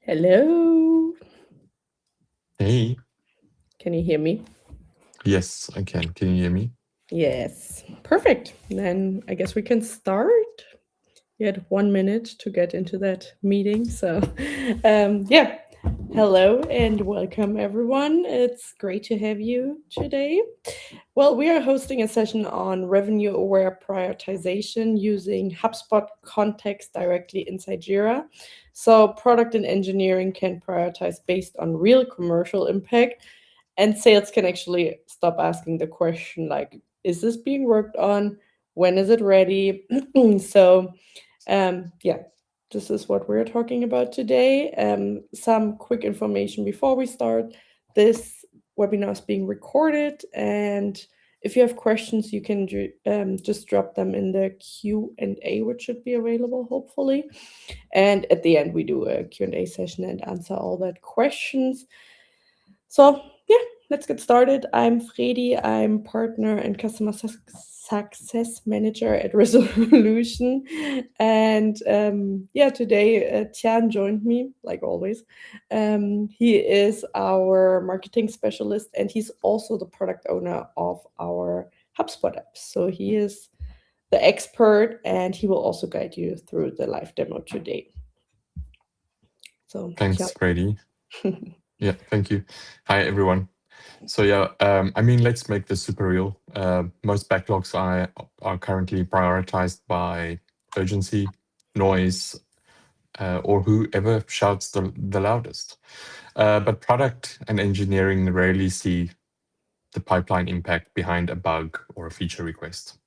Hello. Hey, Can you hear me? yes, I can. Can you hear me? Yes. Perfect. Then I guess we can start. You had 1 minute to get into that meeting. So, yeah. Hello and welcome, everyone. It's great to have you today. Well, we are hosting a session on revenue aware prioritization using HubSpot context directly inside Jira. So, product and engineering can prioritize based on real commercial impact, and sales can actually stop asking the question, like, is this being worked on? When is it ready? Yeah, this is what we're talking about today. Some quick information before we start. This webinar is being recorded, and if you have questions, you can just drop them in the Q&A, which should be available, hopefully. And at the end, we do a Q&A session and answer all that questions. So, yeah, let's get started. I'm Fredi. I'm partner and customer success manager at Resolution. And yeah, today Tian joined me, like always. He is our marketing specialist and he's also the product owner of our HubSpot app. So, he is the expert and he will also guide you through the live demo today. So, Tian. Thanks, Brady. Yeah, thank you. Hi, everyone. Let's make this super real. Most backlogs are currently prioritized by urgency, noise, or whoever shouts the loudest. But product and engineering rarely see the pipeline impact behind a bug or a feature request.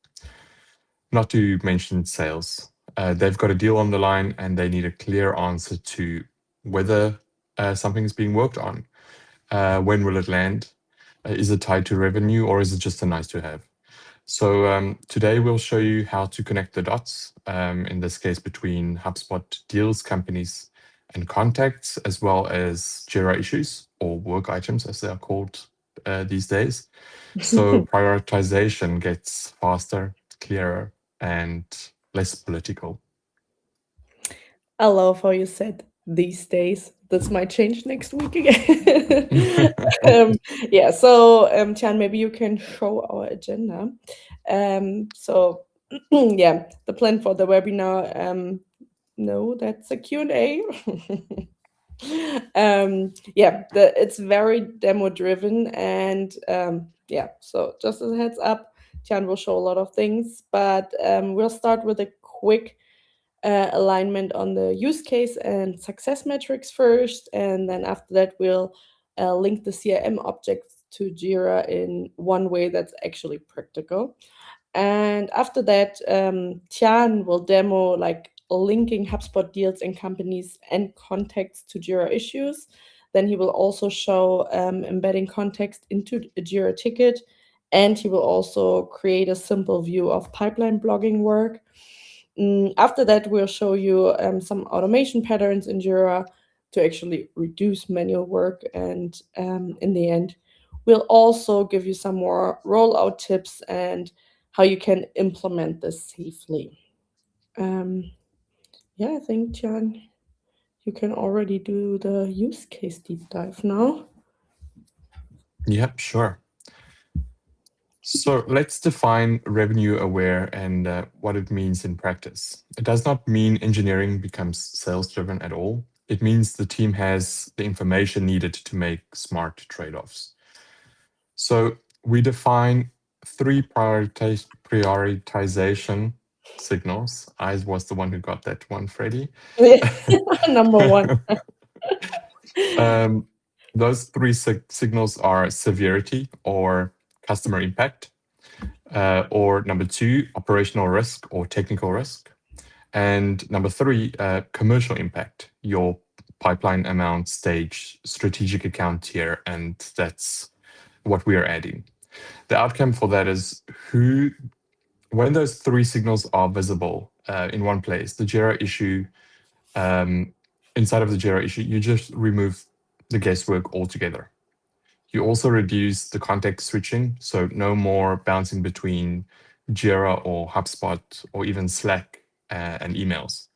Not to mention sales. They've got a deal on the line and they need a clear answer to whether something is being worked on. When will it land? Is it tied to revenue or is it just a nice to have? So today we'll show you how to connect the dots, in this case between HubSpot deals, companies, and contacts, as well as Jira issues or work items as they are called these days. So prioritization gets faster, clearer, and less political. I love how you said these days. This might change next week again. um, yeah, so Tian, maybe you can show our agenda. So yeah, the plan for the webinar. No, that's a Q&A. Yeah, it's very demo driven and yeah, so just as a heads up, Tian will show a lot of things, but we'll start with a quick alignment on the use case and success metrics first, and then after that we'll link the CRM objects to Jira in one way that's actually practical. And after that, Tian will demo like linking HubSpot deals and companies and contacts to Jira issues. Then he will also show embedding context into a Jira ticket, and he will also create a simple view of pipeline blogging work. After that, we'll show you some automation patterns in Jira to actually reduce manual work. And in the end, we'll also give you some more rollout tips and how you can implement this safely. Um, yeah, I think, Jan, you can already do the use case deep dive now. Yep, sure. So let's define revenue aware and what it means in practice. It does not mean engineering becomes sales driven at all. It means the team has the information needed to make smart trade offs. So we define three prioritization signals. I was the one who got that one, Freddie. Number one. um, those three signals are severity or customer impact, or number two, operational risk or technical risk, and number three, commercial impact, your pipeline amount, stage, strategic account tier, and that's what we are adding. The outcome for that is when those three signals are visible in one place, the Jira issue, um, inside of the Jira issue, you just remove the guesswork altogether. You also reduce the context switching, so no more bouncing between Jira or HubSpot or even Slack and emails.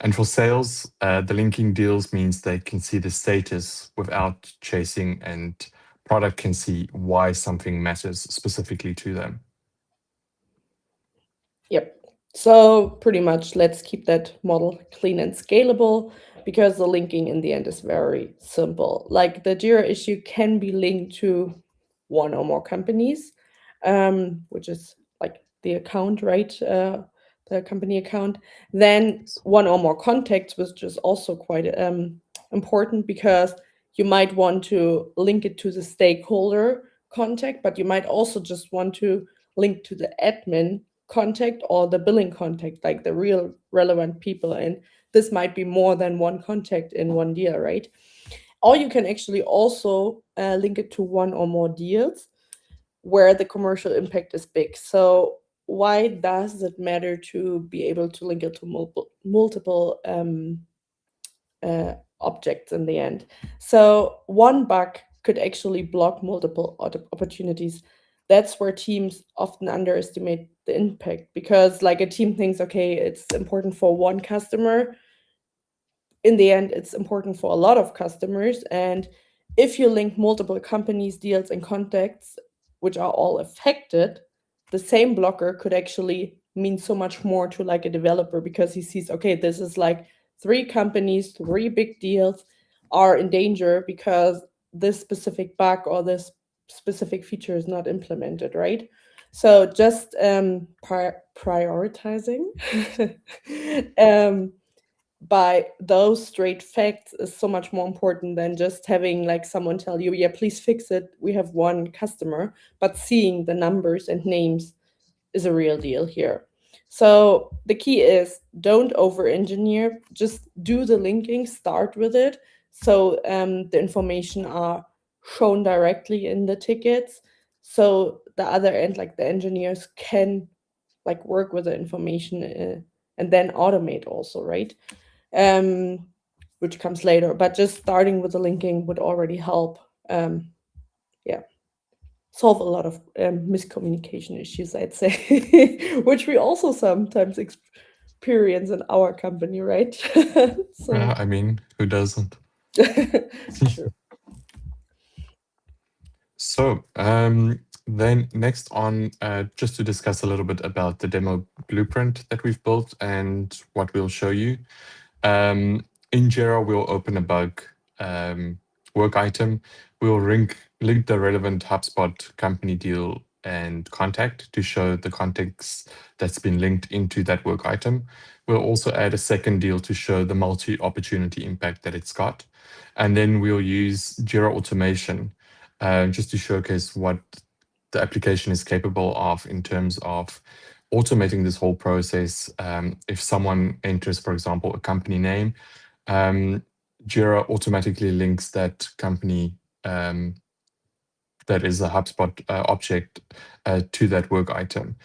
And for sales, the linking deals means they can see the status without chasing, and product can see why something matters specifically to them. Yep. So pretty much let's keep that model clean and scalable, because the linking in the end is very simple. Like the Jira issue can be linked to one or more companies, which is like the account, right? The company account. Then one or more contacts, which is also quite important, because you might want to link it to the stakeholder contact, but you might also just want to link to the admin contact or the billing contact, like the real relevant people. And this might be more than one contact in one deal, right? Or you can actually also link it to one or more deals where the commercial impact is big. So why does it matter to be able to link it to multiple objects in the end? So one bug could actually block multiple opportunities. That's where teams often underestimate the impact, because like a team thinks, okay, it's important for one customer. In the end, it's important for a lot of customers. And if you link multiple companies, deals, and contacts, which are all affected, the same blocker could actually mean so much more to like a developer, because he sees, okay, this is like three companies, three big deals are in danger because this specific bug or this specific feature is not implemented, right? So just prioritizing um, by those straight facts is so much more important than just having like someone tell you, yeah, please fix it, we have one customer. But seeing the numbers and names is a real deal here. So the key is, don't over engineer, just do the linking, start with it. So the information are shown directly in the tickets, so the other end, like the engineers, can like work with the information, and then automate also, right? um, which comes later. But just starting with the linking would already help, yeah, solve a lot of miscommunication issues, I'd say, which we also sometimes experience in our company, right? So I mean, who doesn't? true. So then next on, just to discuss a little bit about the demo blueprint that we've built and what we'll show you. In Jira, we'll open a bug work item. We'll link the relevant HubSpot company deal and contact to show the context that's been linked into that work item. We'll also add a second deal to show the multi-opportunity impact that it's got. And then we'll use Jira automation just to showcase what the application is capable of in terms of automating this whole process. If someone enters, for example, a company name, Jira automatically links that company that is a HubSpot object to that work item.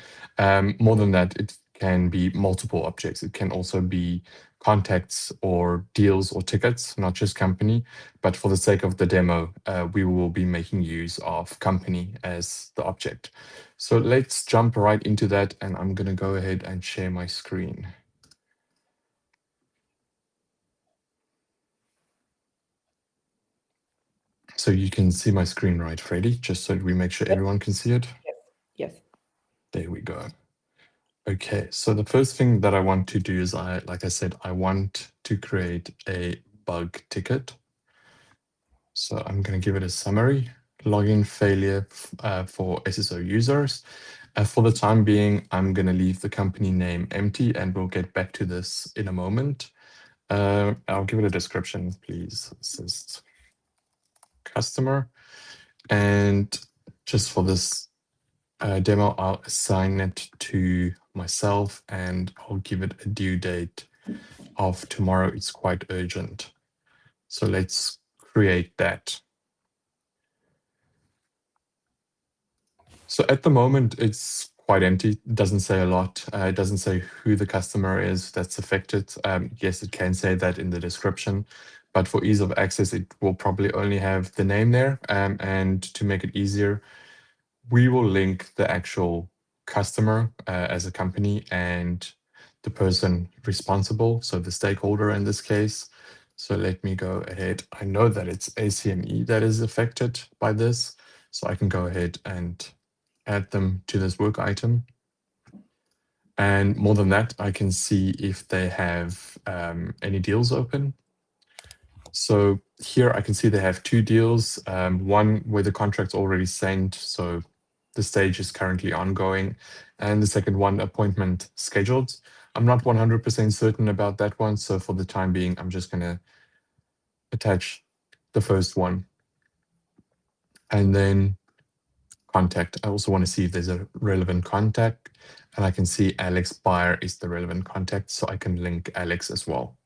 More than that, it can be multiple objects. It can also be contacts or deals or tickets, not just company. But for the sake of the demo, we will be making use of company as the object. So let's jump right into that, and I'm going to go ahead and share my screen. So you can see my screen, right, Freddie? Just so we make sure everyone can see it. Yes. There we go. Okay, so the first thing that I want to do is, like I said, I want to create a bug ticket. So I'm going to give it a summary: login failure for SSO users. For the time being, I'm going to leave the company name empty, and we'll get back to this in a moment. I'll give it a description, please. Assist customer. And just for this demo, I'll assign it to myself, and I'll give it a due date of tomorrow. It's quite urgent. So let's create that. So at the moment, it's quite empty. It doesn't say a lot. It doesn't say who the customer is that's affected. Yes, it can say that in the description, but for ease of access, it will probably only have the name there. And to make it easier, we will link the actual customer as a company and the person responsible, so the stakeholder in this case. So let me go ahead. I know that it's ACME that is affected by this, so I can go ahead and add them to this work item. And more than that, I can see if they have any deals open. So here I can see they have two deals, one where the contract's already sent, so the stage is currently ongoing, and the second one, appointment scheduled. I'm not 100% certain about that one, so for the time being, I'm just going to attach the first one. And then contact. I also want to see if there's a relevant contact, and I can see Alex Bayer is the relevant contact, so I can link Alex as well.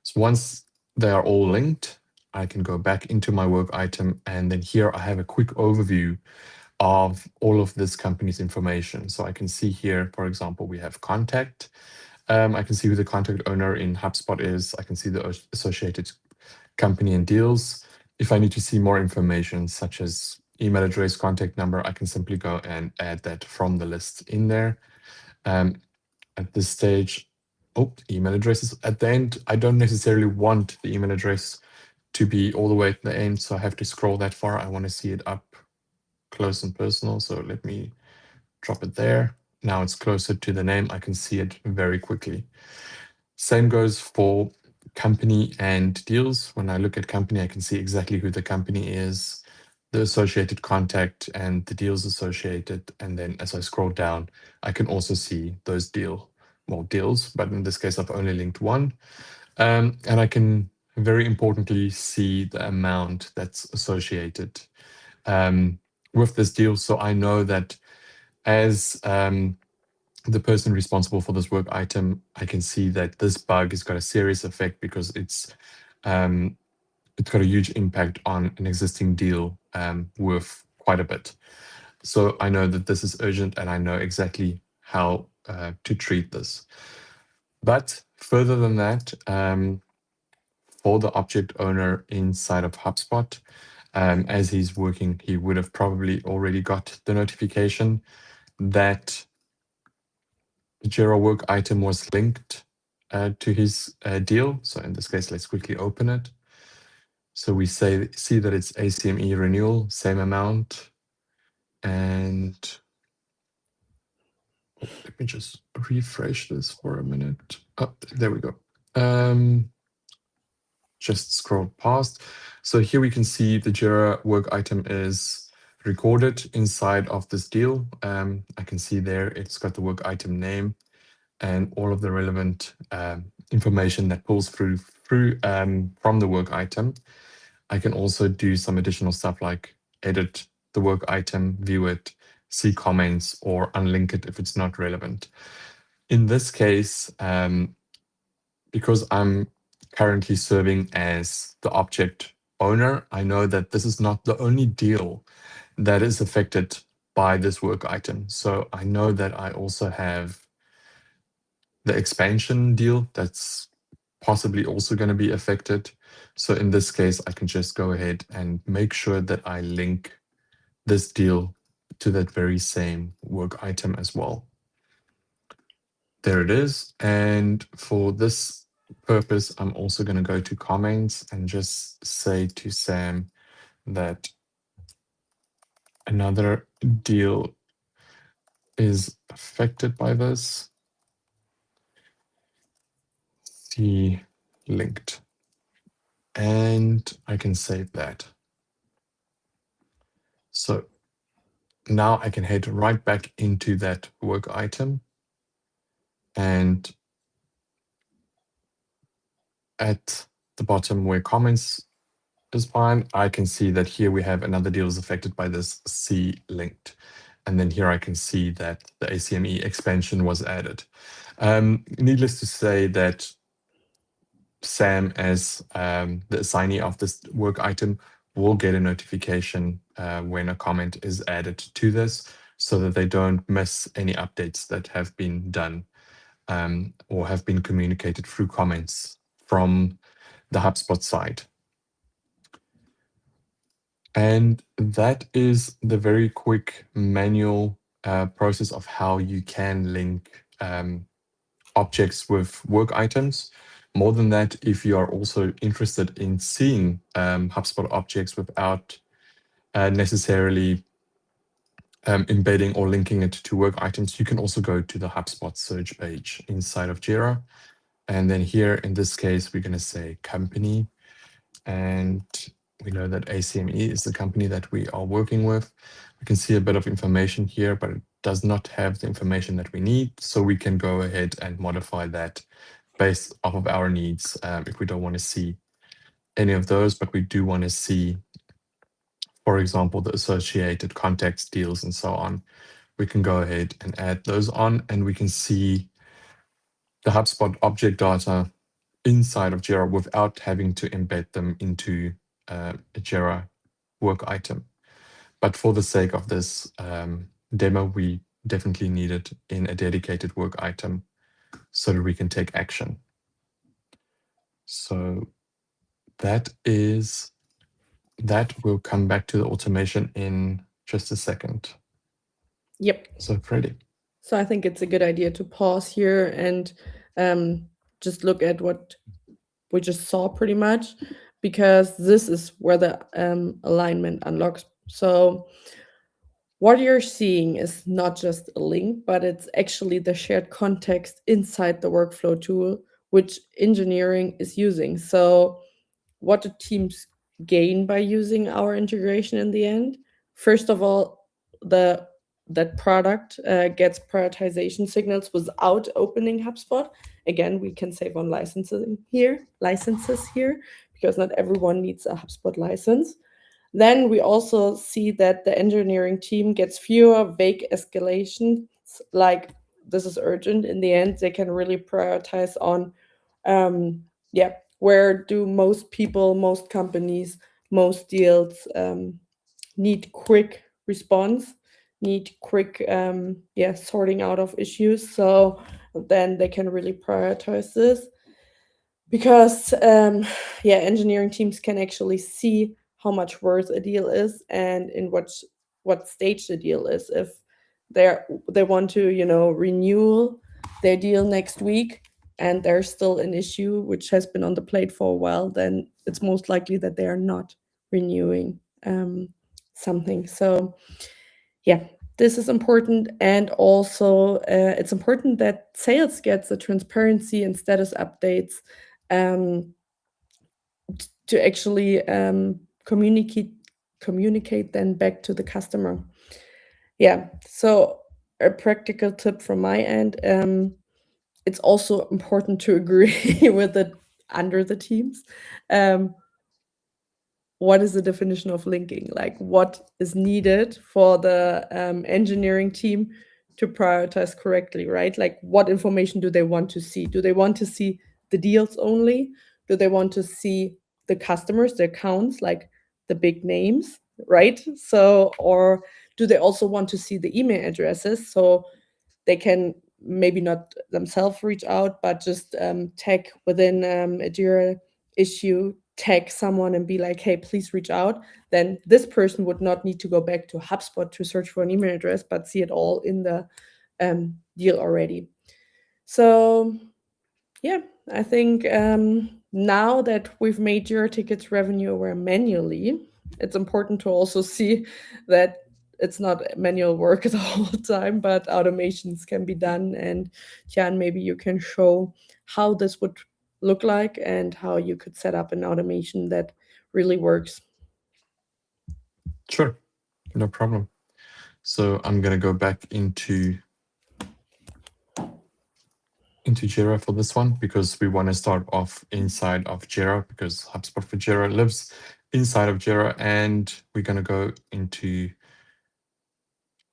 So once they are all linked, I can go back into my work item, and then here I have a quick overview of all of this company's information. So I can see here, for example, we have contact. I can see who the contact owner in HubSpot is. I can see the associated company and deals. If I need to see more information, such as email address, contact number, I can simply go and add that from the list in there. At this stage, email addresses at the end. I don't necessarily want the email address to be all the way at the end, so I have to scroll that far. I want to see it up close and personal, so let me drop it there. Now it's closer to the name. I can see it very quickly. Same goes for company and deals. When I look at company, I can see exactly who the company is, the associated contact, and the deals associated. And then as I scroll down, I can also see those deals, but in this case, I've only linked one. And I can very importantly see the amount that's associated with this deal. So I know that as the person responsible for this work item, I can see that this bug has got a serious effect because it's got a huge impact on an existing deal worth quite a bit. So I know that this is urgent, and I know exactly how to treat this. But further than that, for the object owner inside of HubSpot, as he's working, he would have probably already got the notification that the Jira work item was linked to his deal. So in this case, let's quickly open it. So we see that it's ACME renewal, same amount. And let me just refresh this for a minute. Oh, there we go. Just scroll past. So here we can see the Jira work item is recorded inside of this deal. I can see there it's got the work item name and all of the relevant information that pulls through from the work item. I can also do some additional stuff like edit the work item, view it, see comments, or unlink it if it's not relevant. In this case, because I'm currently serving as the object owner, I know that this is not the only deal that is affected by this work item. So I know that I also have the expansion deal that's possibly also going to be affected. So in this case, I can just go ahead and make sure that I link this deal to that very same work item as well. There it is. And for this purpose, I'm also going to go to comments and just say to Sam that another deal is affected by this. See linked. And I can save that. So now I can head right back into that work item. And at the bottom where comments is fine, I can see that here we have another deal is affected by this C linked. And then here I can see that the ACME expansion was added. Needless to say that Sam, as the assignee of this work item, will get a notification when a comment is added to this so that they don't miss any updates that have been done or have been communicated through comments from the HubSpot site. And that is the very quick manual process of how you can link objects with work items. More than that, if you are also interested in seeing HubSpot objects without necessarily embedding or linking it to work items, you can also go to the HubSpot search page inside of Jira. And then here, in this case, we're going to say company. And we know that ACME is the company that we are working with. We can see a bit of information here, but it does not have the information that we need. So we can go ahead and modify that based off of our needs if we don't want to see any of those, but we do want to see, for example, the associated contacts, deals, and so on. We can go ahead and add those on, and we can see the HubSpot object data inside of Jira without having to embed them into a Jira work item. But for the sake of this demo, we definitely need it in a dedicated work item so that we can take action. So that will come back to the automation in just a second. Yep. So Freddie. So I think it's a good idea to pause here and just look at what we just saw pretty much, because this is where the alignment unlocks. So what you're seeing is not just a link, but it's actually the shared context inside the workflow tool, which engineering is using. So what do teams gain by using our integration in the end? First of all, that product gets prioritization signals without opening HubSpot. Again, we can save on licenses here, because not everyone needs a HubSpot license. Then we also see that the engineering team gets fewer vague escalations, like this is urgent. In the end, they can really prioritize on, where do most people, most companies, most deals need quick response, need quick sorting out of issues. So then they can really prioritize this, because engineering teams can actually see how much worth a deal is and in what stage the deal is. If they want to renew their deal next week and there's still an issue which has been on the plate for a while, then it's most likely that they are not renewing something. So yeah, this is important. And also it's important that sales gets the transparency and status updates to actually communicate then back to the customer. Yeah, so a practical tip from my end, it's also important to agree with it under the teams. What is the definition of linking? Like, what is needed for the engineering team to prioritize correctly, right? Like, what information do they want to see? Do they want to see the deals only? Do they want to see the customers, the accounts, like the big names, right? So, or do they also want to see the email addresses so they can maybe not themselves reach out, but just tag within a Jira issue, tag someone and be like, hey, please reach out. Then this person would not need to go back to HubSpot to search for an email address, but see it all in the deal already. So yeah, I think now that we've made Jira tickets revenue aware manually, it's important to also see that it's not manual work the whole time, but automations can be done. And Jan, maybe you can show how this would look like and how you could set up an automation that really works. Sure, no problem. So I'm going to go back into Jira for this one, because we want to start off inside of Jira, because HubSpot for Jira lives inside of Jira, and we're going to go into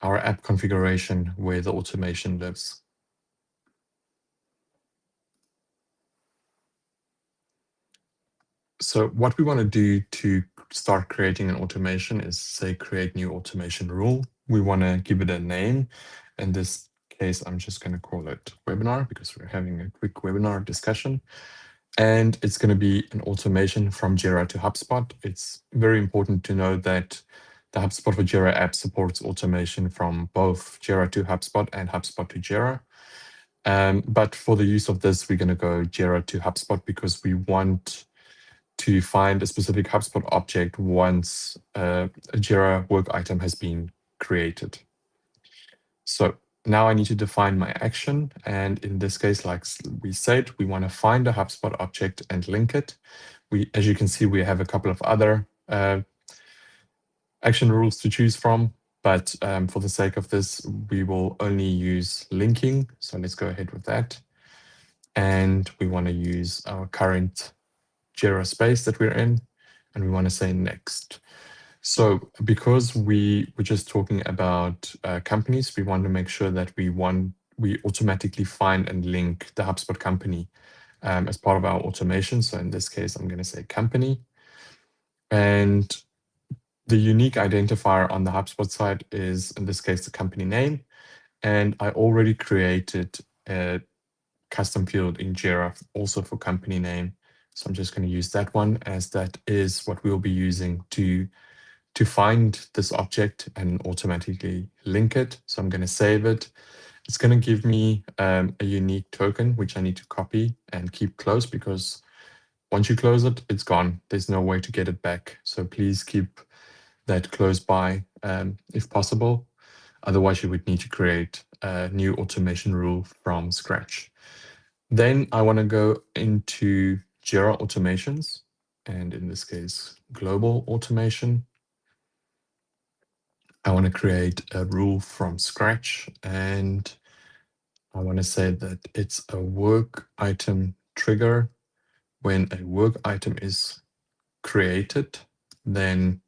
our app configuration where the automation lives. So what we want to do to start creating an automation is say create new automation rule. We want to give it a name. In this case, I'm just going to call it webinar, because we're having a quick webinar discussion. And it's going to be an automation from Jira to HubSpot. It's very important to know that the HubSpot for Jira app supports automation from both Jira to HubSpot and HubSpot to Jira. But for the use of this, we're going to go Jira to HubSpot because we want to find a specific HubSpot object once a Jira work item has been created. So now I need to define my action. And in this case, like we said, we want to find a HubSpot object and link it. As you can see, we have a couple of other action rules to choose from. But for the sake of this, we will only use linking. So let's go ahead with that. And we want to use our current Jira space that we're in, and we want to say next. So because we were just talking about companies, we want to make sure that we automatically find and link the HubSpot company as part of our automation. So in this case, I'm going to say company. And the unique identifier on the HubSpot side is, in this case, the company name. And I already created a custom field in Jira also for company name. So I'm just going to use that one, as that is what we'll be using to find this object and automatically link it. So I'm going to save it. It's going to give me a unique token, which I need to copy and keep close, because once you close it, it's gone. There's no way to get it back. So please keep that close by if possible. Otherwise, you would need to create a new automation rule from scratch. Then I want to go into Jira automations, and in this case, global automation. I want to create a rule from scratch, and I want to say that it's a work item trigger. When a work item is created, then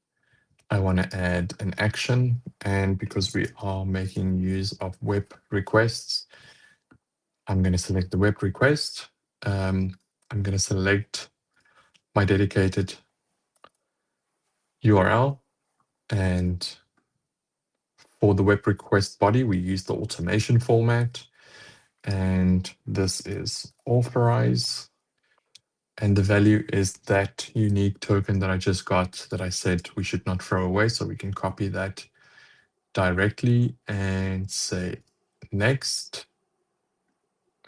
I want to add an action. And because we are making use of web requests, I'm going to select the web request. I'm going to select my dedicated URL, and for the web request body, we use the automation format, and this is authorize. And the value is that unique token that I just got that I said we should not throw away. So we can copy that directly and say next,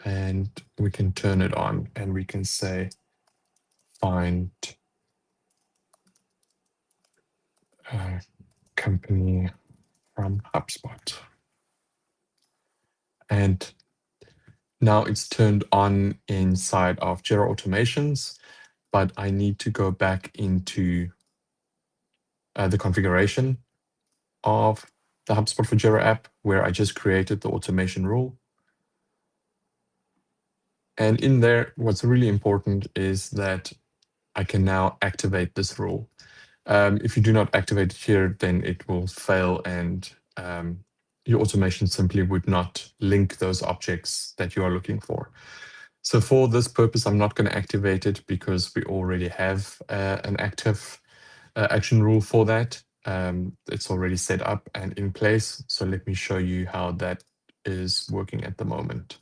and we can turn it on, and we can say find company from HubSpot. And now it's turned on inside of Jira automations, but I need to go back into the configuration of the HubSpot for Jira app, where I just created the automation rule. And in there, what's really important is that I can now activate this rule. If you do not activate it here, then it will fail, and your automation simply would not link those objects that you are looking for. So for this purpose, I'm not going to activate it because we already have an active action rule for that. It's already set up and in place. So let me show you how that is working at the moment.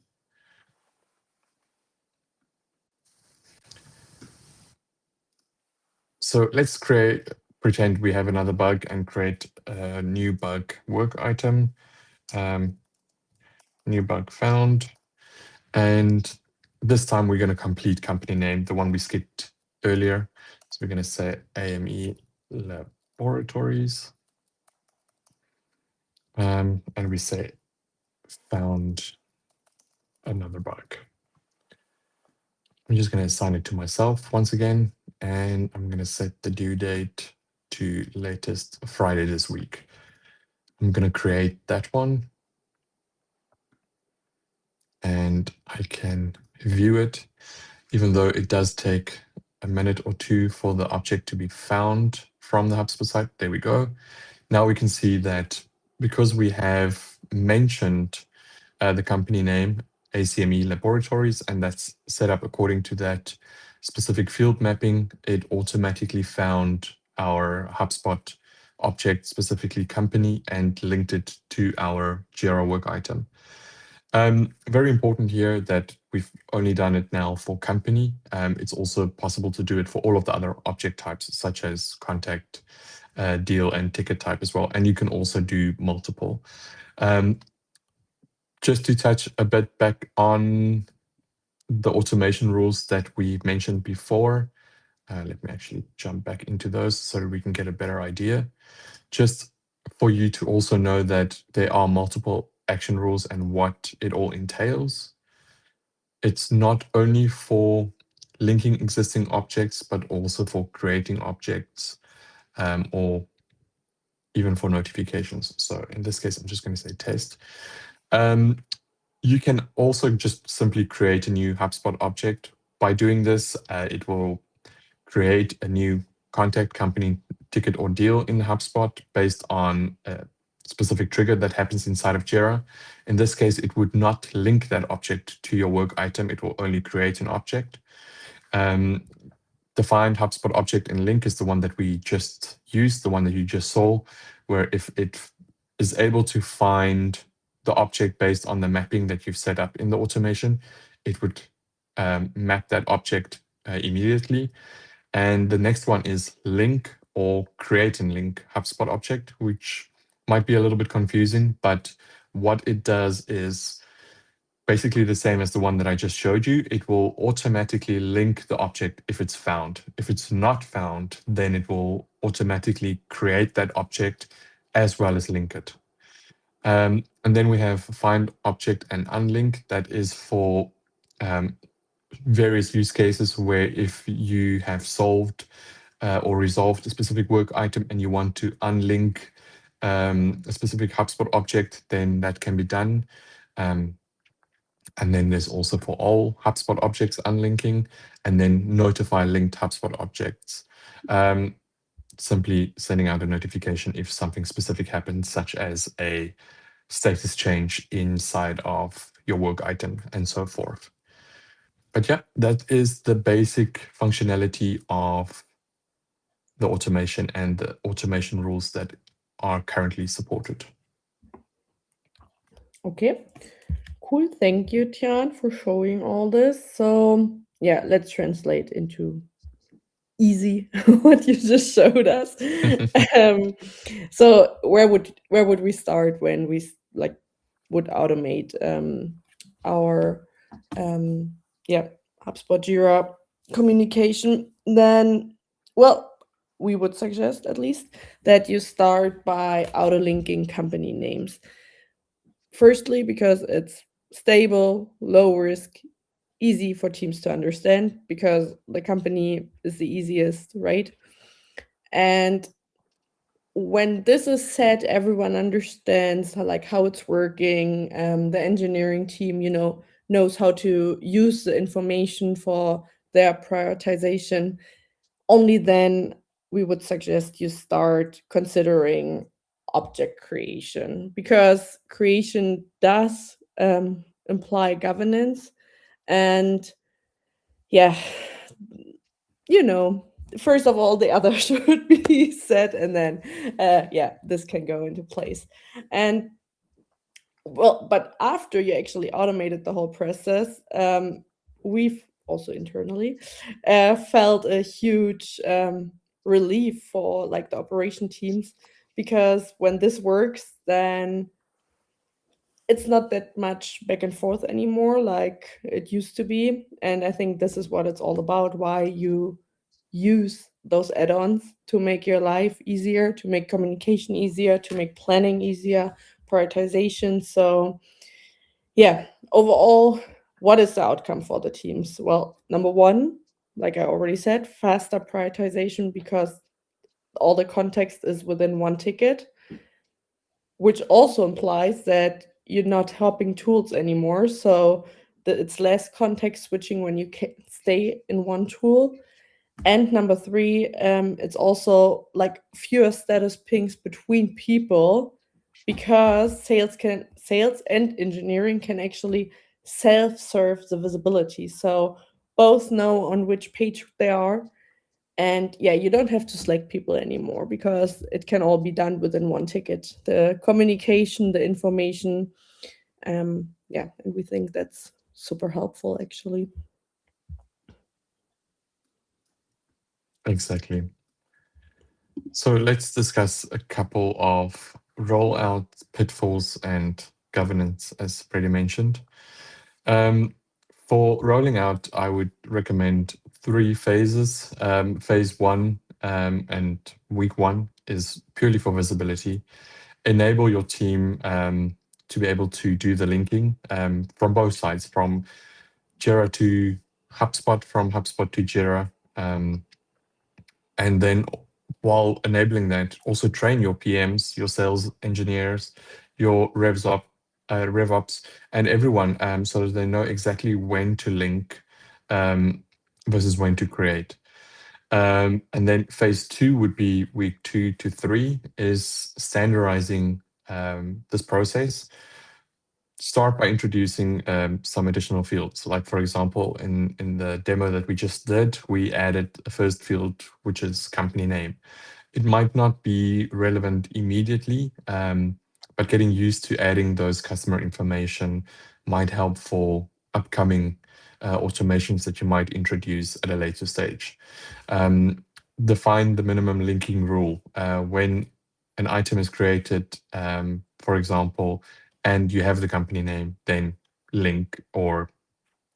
So let's pretend we have another bug and create a new bug work item. New bug found. And this time we're going to complete company name, the one we skipped earlier. So we're going to say AME Laboratories. And we say found another bug. I'm just going to assign it to myself once again, and I'm going to set the due date to latest Friday this week. I'm going to create that one, and I can view it, even though it does take a minute or two for the object to be found from the HubSpot site. There we go. Now we can see that because we have mentioned the company name, ACME Laboratories, and that's set up according to that specific field mapping, it automatically found our HubSpot object, specifically company, and linked it to our Jira work item. Very important here that we've only done it now for company. It's also possible to do it for all of the other object types, such as contact, deal, and ticket type as well. And you can also do multiple. Just to touch a bit back on the automation rules that we mentioned before, let me actually jump back into those so that we can get a better idea. Just for you to also know that there are multiple action rules and what it all entails. It's not only for linking existing objects, but also for creating objects, or even for notifications. So in this case, I'm just going to say test. Um, you can also just simply create a new HubSpot object. By doing this, it will create a new contact, company, ticket, or deal in HubSpot based on a specific trigger that happens inside of Jira. In this case, it would not link that object to your work item. It will only create an object. Um, Defined HubSpot object in link is the one that we just used, the one that you just saw, where if it is able to find the object based on the mapping that you've set up in the automation, it would map that object immediately. And the next one is link or create in link HubSpot object, which might be a little bit confusing, but what it does is basically the same as the one that I just showed you. It will automatically link the object if it's found. If it's not found, then it will automatically create that object as well as link it. And then we have find object and unlink. That is for various use cases where if you have solved or resolved a specific work item and you want to unlink a specific HubSpot object, then that can be done. And then there's also for all HubSpot objects unlinking, and then notify linked HubSpot objects. Simply sending out a notification if something specific happens, such as a status change inside of your work item and so forth. But yeah, that is the basic functionality of the automation and the automation rules that are currently supported. Okay, cool. Thank you, Tian, for showing all this. So, yeah, let's translate into easy what you just showed us. um, so where would we start when we like would automate our um, yeah, HubSpot Jira communication? Then, well, we would suggest at least that you start by auto linking company names. Firstly, because it's stable, low risk, easy for teams to understand because the company is the easiest, right? And when this is said, everyone understands how it's working. The engineering team, knows how to use the information for their prioritization. Only then we would suggest you start considering object creation because creation does imply governance. And yeah, you know, first of all, the other should be set, and then, yeah, this can go into place. And well, but after you actually automated the whole process, we've also internally felt a huge relief for like the operation teams because when this works, then it's not that much back and forth anymore like it used to be. And I think this is what it's all about, why you use those add-ons to make your life easier, to make communication easier, to make planning easier, prioritization. So yeah, overall, what is the outcome for the teams? Well, number one, like I already said, faster prioritization because all the context is within one ticket, which also implies that you're not hopping tools anymore. So that it's less context switching when you can stay in one tool. And number three, it's also like fewer status pings between people because sales and engineering can actually self-serve the visibility. So both know on which page they are. And yeah, you don't have to select people anymore because it can all be done within one ticket. The communication, the information, yeah, and we think that's super helpful actually. Exactly. So let's discuss a couple of rollout pitfalls and governance, as Freddie mentioned. Um, for rolling out, I would recommend 3 phases. Phase one and week one is purely for visibility. Enable your team to be able to do the linking from both sides, from Jira to HubSpot, from HubSpot to Jira. And then while enabling that, also train your PMs, your sales engineers, your RevOps, and everyone so that they know exactly when to link um, versus when to create. And then phase two would be week 2 to 3 is standardizing this process. Start by introducing some additional fields. Like for example, in the demo that we just did, we added a first field, which is company name. It might not be relevant immediately, but getting used to adding those customer information might help for upcoming automations that you might introduce at a later stage. Um, Define the minimum linking rule. When an item is created, for example, and you have the company name, then link, or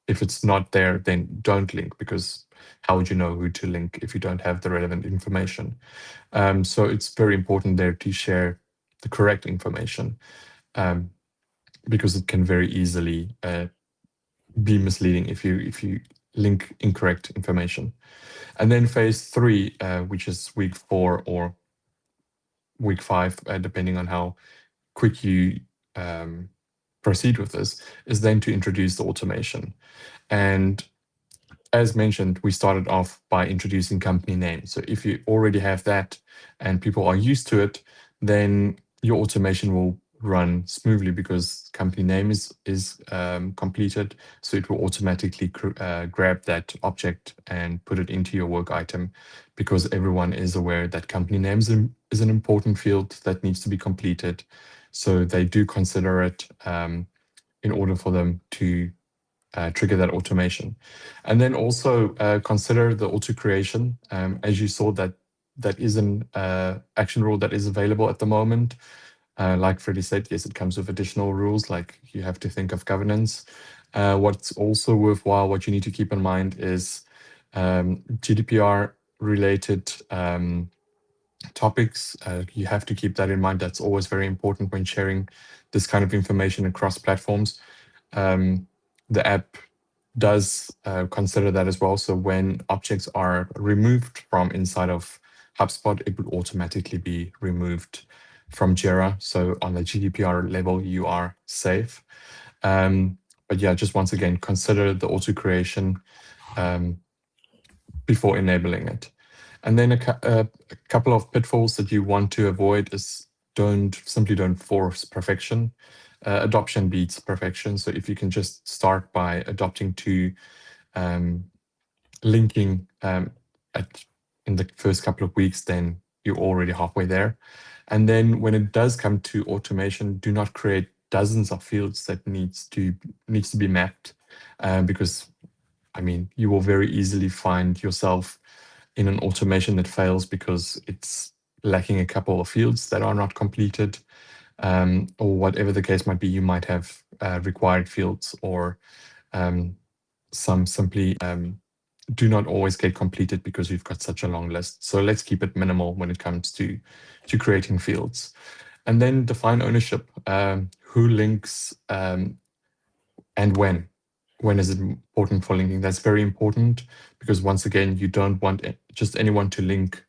if it's not there, then don't link, because how would you know who to link if you don't have the relevant information? So it's very important there to share the correct information, um, because it can very easily be misleading if you link incorrect information. And then phase three, which is week 4 or week 5, depending on how quick you proceed with this, is then to introduce the automation. And as mentioned, we started off by introducing company name. So if you already have that and people are used to it, then your automation will run smoothly because company name is completed. So it will automatically grab that object and put it into your work item, because everyone is aware that company name is an important field that needs to be completed. So they do consider it in order for them to trigger that automation. And then also consider the auto creation. As you saw, that is an action rule that is available at the moment. Like Freddie said, yes, it comes with additional rules, like you have to think of governance. What's also worthwhile, what you need to keep in mind is GDPR related topics. You have to keep that in mind. That's always very important when sharing this kind of information across platforms. The app does consider that as well. So when objects are removed from inside of HubSpot, it would automatically be removed from Jira. So on the GDPR level, you are safe. But yeah, just once again, consider the auto creation before enabling it. And then a couple of pitfalls that you want to avoid is don't force perfection. Adoption beats perfection. So if you can just start by adopting to linking in the first couple of weeks, then you're already halfway there. And then when it does come to automation, do not create dozens of fields that needs to be mapped, because I mean, you will very easily find yourself in an automation that fails because it's lacking a couple of fields that are not completed, or whatever the case might be. You might have required fields, or some simply do not always get completed because you've got such a long list. So let's keep it minimal when it comes to creating fields. And then define ownership. Who links and when? When is it important for linking? That's very important, because once again, you don't want just anyone to link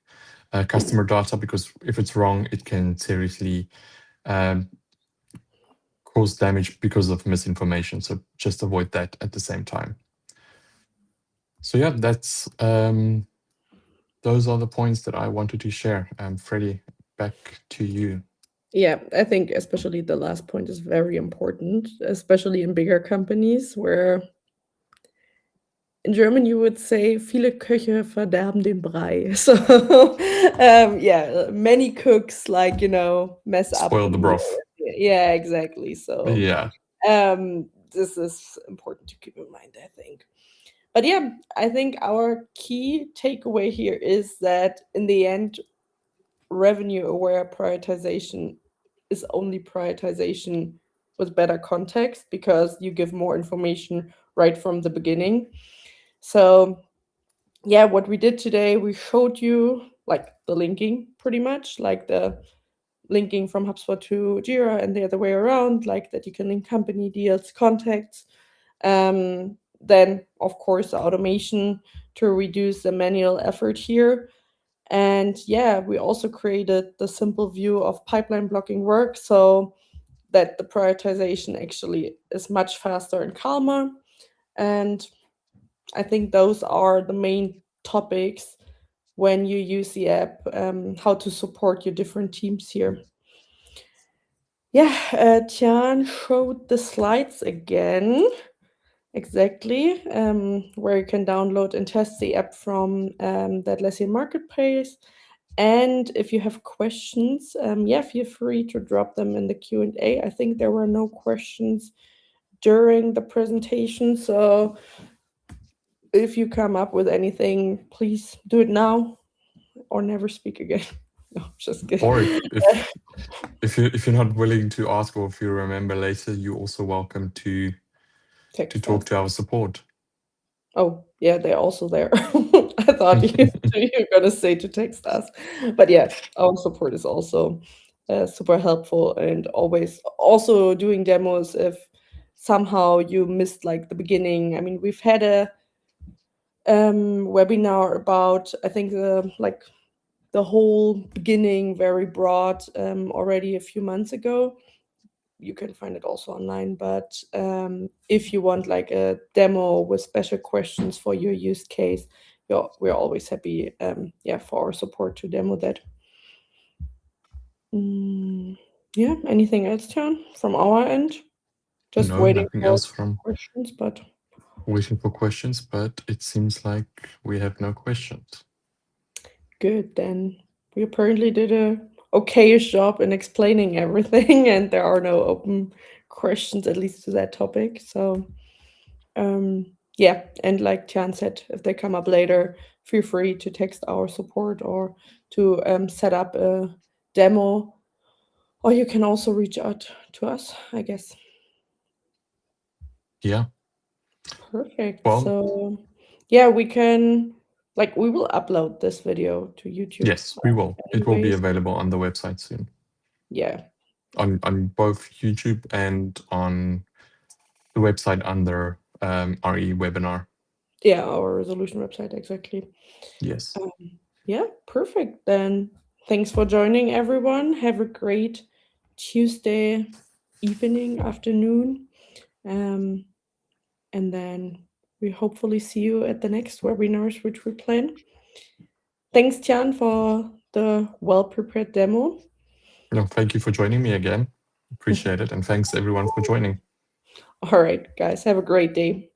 customer data, because if it's wrong, it can seriously cause damage because of misinformation. So just avoid that at the same time. So yeah, that's those are the points that I wanted to share. Freddie, back to you. Yeah, I think especially the last point is very important, especially in bigger companies where in German you would say viele Köche verderben den Brei. So yeah, many cooks, like, mess up Spoil the the meal. broth. Yeah, exactly. So Yeah. this is important to keep in mind, I think. But yeah, I think our key takeaway here is that in the end, revenue aware prioritization is only prioritization with better context because you give more information right from the beginning. So yeah, what we did today, we showed you like the linking pretty much, like the linking from HubSpot to Jira and the other way around, like that you can link company deals, contacts. Then, of course, the automation to reduce the manual effort here. And yeah, we also created the simple view of pipeline blocking work so that the prioritization actually is much faster and calmer. And I think those are the main topics when you use the app, how to support your different teams here. Yeah, Tian showed the slides again, exactly, where you can download and test the app from the Atlassian Marketplace. And if you have questions, yeah, feel free to drop them in the Q&A. I think there were no questions during the presentation, so if you come up with anything, please do it now or never speak again. No, just kidding. Or if you're not willing to ask, or if you remember later, you're also welcome to Text talk us. to our support. Oh, yeah, they're also there. I thought you're gonna say to text us, but yeah, our support is also super helpful and always also doing demos if somehow you missed like the beginning. I mean, we've had a webinar about I think like the whole beginning, very broad, already a few months ago. You can find it also online, but if you want like a demo with special questions for your use case, we're always happy, yeah, for our support to demo that. Yeah, anything else, John, from our end? Just No, waiting nothing for else from questions, but waiting for questions, but it seems like we have no questions. good. Then we apparently did a okayish job in explaining everything, and there are no open questions, at least to that topic. So yeah, and like Tian said, if they come up later, feel free to text our support or to set up a demo, or you can also reach out to us, I guess. Yeah. Perfect. Well, So yeah, we can like we will upload this video to YouTube yes, we will. It will be anyways. available on the website soon. Yeah. On both YouTube and on the website under RE webinar. Yeah, our resolution website, exactly. Yes. Yeah, perfect. Then thanks for joining, everyone. Have a great Tuesday evening, afternoon. Um, and then we hopefully see you at the next webinars which we plan. Thanks, Tian, for the well prepared demo. No, thank you for joining me again. Appreciate it. And thanks everyone for joining. All right, guys, have a great day.